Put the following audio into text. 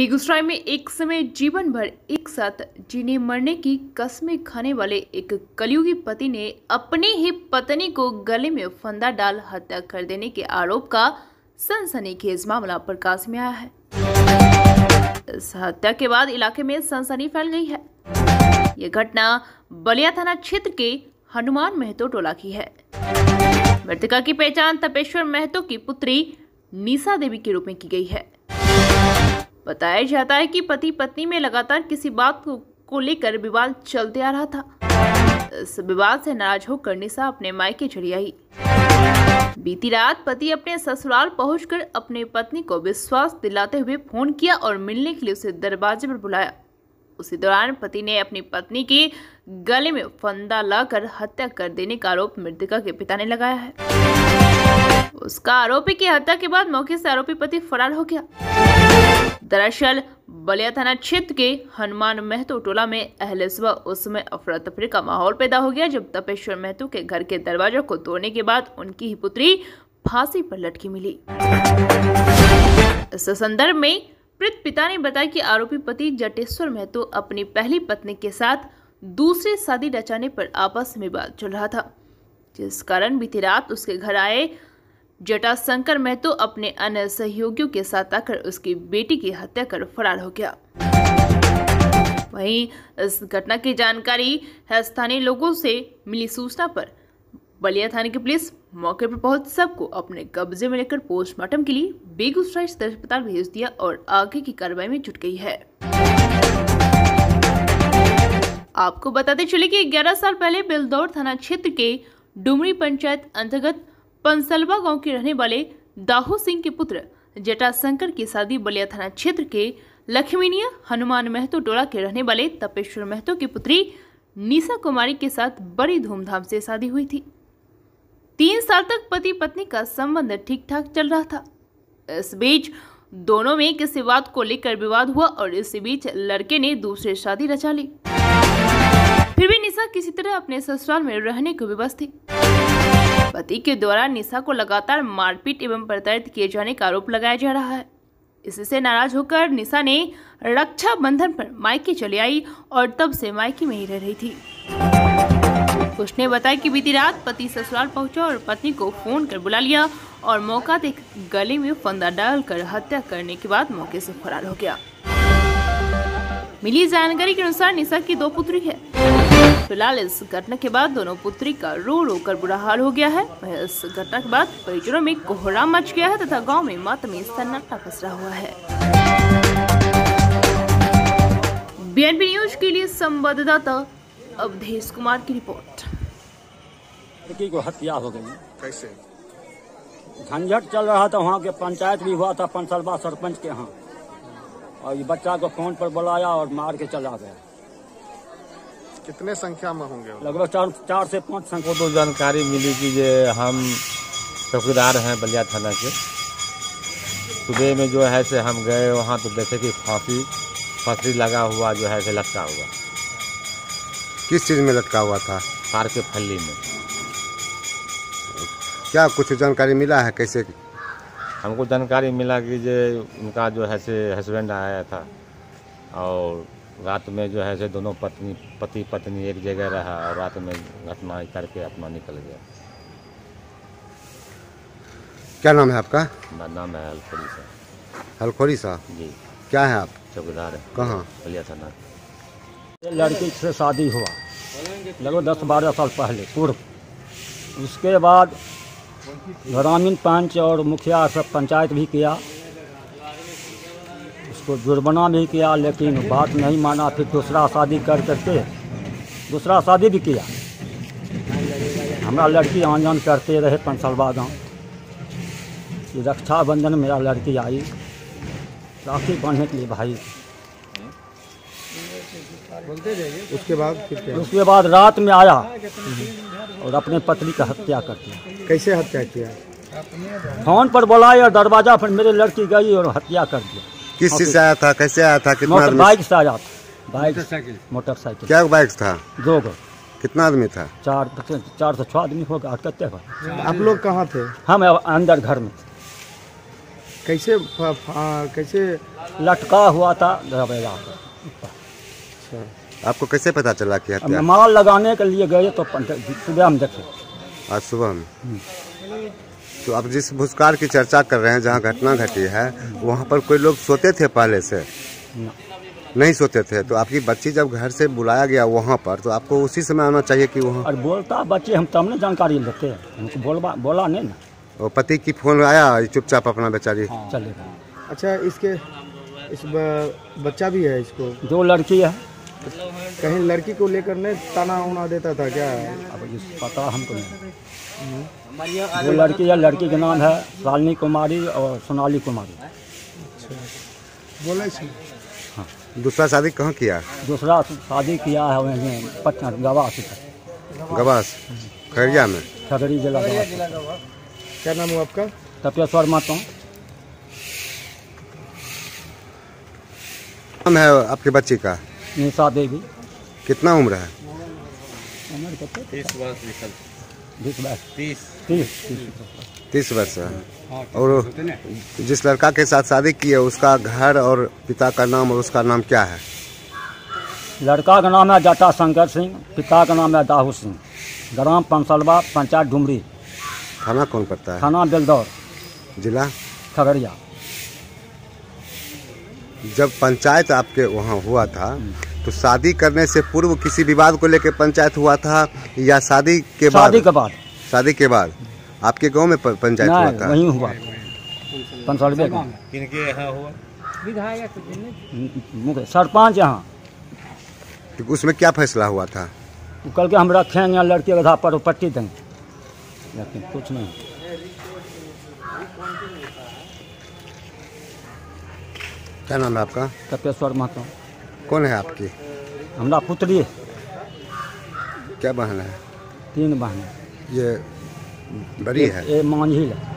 बेगूसराय में एक समय जीवन भर एक साथ जीने मरने की कस्में खाने वाले एक कलयुगी पति ने अपनी ही पत्नी को गले में फंदा डाल हत्या कर देने के आरोप का सनसनीखेज मामला प्रकाश में आया है। इस हत्या के बाद इलाके में सनसनी फैल गई है। यह घटना बलिया थाना क्षेत्र के हनुमान महतो टोला की है। मृतका की पहचान तपेश्वर महतो की पुत्री निशा देवी के रूप में की गई है। बताया जाता है कि पति पत्नी में लगातार किसी बात को लेकर विवाद चलते आ रहा था। इस विवाद से नाराज होकर निशा अपने मायके चली आई। बीती रात पति अपने ससुराल पहुंचकर अपने पत्नी को विश्वास दिलाते हुए फोन किया और मिलने के लिए उसे दरवाजे पर बुलाया। उसी दौरान पति ने अपनी पत्नी के गले में फंदा लाकर हत्या कर देने का आरोप मृतका के पिता ने लगाया है। उसका आरोप है कि हत्या के बाद मौके से आरोपी पति फरार हो गया। दरअसल बलिया थाना क्षेत्र के हनुमान महतो टोला में अहले सुबह उस समय अफरा तफरी का माहौल पैदा हो गया जब तपेश्वर महतो के घर के दरवाजे को तोड़ने के बाद उनकी ही पुत्री फांसी पर लटकी मिली। इस संदर्भ में मृत पिता ने बताया कि आरोपी पति जटेश्वर महतो अपनी पहली पत्नी के साथ दूसरी शादी रचाने पर आपस में बात चल रहा था, जिस कारण बीती रात उसके घर आए जटाशंकर महतो अपने अन्य सहयोगियों के साथ आकर उसकी बेटी की हत्या कर फरार हो गया। वहीं इस घटना की जानकारी है स्थानीय लोगों से मिली सूचना पर बलिया थाने की पुलिस मौके पर पहुंच सबको अपने कब्जे में लेकर पोस्टमार्टम के लिए बेगूसराय सदर अस्पताल भेज दिया और आगे की कार्रवाई में जुट गई है। आपको बताते चले कि 11 साल पहले बेलदौर थाना क्षेत्र के डुमरी पंचायत अंतर्गत पंसलवा गांव के रहने वाले दाहू सिंह के पुत्र जटाशंकर की शादी बलिया थाना क्षेत्र के लक्ष्मीनिया हनुमान महतो टोला के रहने वाले तपेश्वर महतो की पुत्री निशा कुमारी के साथ बड़ी धूमधाम से शादी हुई थी। 3 साल तक पति पत्नी का संबंध ठीक ठाक चल रहा था। इस बीच दोनों में किसी बात को लेकर विवाद हुआ और इसी बीच लड़के ने दूसरी शादी रचा ली। फिर भी निशा किसी तरह अपने ससुराल में रहने को विवश थी। पति के द्वारा निशा को लगातार मारपीट एवं प्रताड़ित किए जाने का आरोप लगाया जा रहा है। इससे नाराज होकर निशा ने रक्षाबंधन पर मायके चली आई और तब से मायके में ही रह रही थी। उसने बताया कि बीती रात पति ससुराल पहुंचा और पत्नी को फोन कर बुला लिया और मौका देख गले में फंदा डालकर हत्या करने के बाद मौके से फरार हो गया। मिली जानकारी के अनुसार निशा की 2 पुत्री है। फिलहाल इस घटना के बाद दोनों पुत्री का रो रो कर बुरा हाल हो गया है। इस घटना के बाद परिजनों में कोहराम मच गया है तथा गांव में मातमी सन्नाटा पसरा हुआ है। बीएनपी न्यूज के लिए संवाददाता अवधेश कुमार की रिपोर्ट। लड़की को हत्या हो गई। कैसे? झंझट चल रहा था, वहाँ के पंचायत भी हुआ था पंसलवा सरपंच के यहाँ, और ये बच्चा को फोन पर बुलाया और मार के चला गया। कितने संख्या में होंगे? लगभग 4 से 5 संख्या। तो जानकारी मिली कि ये हम चौकीदार हैं बलिया थाना के। सुबह में जो है से हम गए वहाँ तो देखे कि फांसी लगा हुआ जो है से लटका हुआ। किस चीज में लटका हुआ था? कार के फल्ली में। क्या कुछ जानकारी मिला है? कैसे? हमको जानकारी मिला कि ये उनका जो है से हस्बैंड आया था और रात में जो है से दोनों पति पत्नी एक जगह रहा और रात में घटना करके अपना निकल गया। क्या नाम है आपका? मेरा नाम है हलखोरी साहब। हलखोरी साहब जी। क्या है आप? चौकीदार है। कहाँ? बलिया थाना। लड़की से शादी हुआ लगभग 10-12 साल पहले पूर्व। उसके बाद ग्रामीण पंच और मुखिया सब पंचायत भी किया, उसको जुर्माना भी किया, लेकिन बात नहीं माना। फिर दूसरा शादी करके दूसरा शादी भी किया। हमारा लड़की आंजन करते रहे पंसलवा गाँव। रक्षाबंधन मेरा लड़की आई राखी बांधने के लिए भाई। उसके बाद रात में आया और अपने पत्नी का हत्या कर दिया। कैसे हत्या किया? फोन पर बुलाया, दरवाजा पर मेरे लड़की गई और हत्या कर दिया। किस चीज से आया था? कैसे आया था? कितना? बाइक से आया था। Bike motorcycle. क्या बाइक था? 2 गो। कितना आदमी था? 4 से 6 आदमी होगा। कितने? आप लोग कहाँ थे? हम अंदर घर में। कैसे कैसे? लटका हुआ था दरवाजा पर। अच्छा, आपको कैसे पता चला कि हत्या? माल लगाने के लिए गए तो सुबह हम देखे। आज सुबह में। तो आप जिस भूस्कार की चर्चा कर रहे हैं जहाँ घटना घटी है, वहाँ पर कोई लोग सोते थे पहले से? नहीं सोते थे। तो आपकी बच्ची जब घर से बुलाया गया वहाँ पर, तो आपको उसी समय आना चाहिए कि वहाँ? और बोलता बच्चे हम तब ना जानकारी लेते हैं, हमको बोला नहीं ना। और पति की फोन आया, चुपचाप अपना बेचारी? हाँ, चले गए। अच्छा, बच्चा भी है इसको? 2 लड़की है। कहीं लड़की को लेकर नहीं ताना उना देता था क्या? अब पता हमको नहीं। 2 लड़की है, लड़की के नाम है शालिनी कुमारी और सोनाली कुमारी। बोले हाँ। दूसरा शादी कहाँ किया? दूसरा शादी किया है वहीं पटना गवास, गवास खैरिया में। खगड़ी जिला गवास। क्या नाम है आपका? तपेश्वर महतो। नाम है आपकी बच्ची का? निशा देवी। कितना उम्र है? उम्र कितनी? 30 वर्ष है। और जिस लड़का के साथ शादी की है उसका घर और पिता का नाम और उसका नाम क्या है? लड़का का नाम है जटा शंकर सिंह, पिता का नाम है दाहू सिंह, ग्राम पंसलवा, पंचायत डुमरी, थाना कौन पड़ता है? थाना बेलदौर, जिला खगड़िया। जब पंचायत आपके वहाँ हुआ था तो शादी करने से पूर्व किसी विवाद को लेकर पंचायत हुआ था या शादी के बाद? शादी के बाद। शादी के बाद आपके गांव में पंचायत हुआ था? वहीं हुआ पंसलवे का। किनके यहाँ हुआ? सरपंच यहाँ। तो उसमें क्या फैसला हुआ था? वो कल के हम रखेंगे लड़के के आधार पर पट्टी देंगे, लेकिन कुछ नहीं। क्या नाम है आपका? तपेश्वर महतो। कौन है आपकी? हमारा पुत्री। क्या बहन है? 3 बहन। ये बड़ी है? ये मांझी है।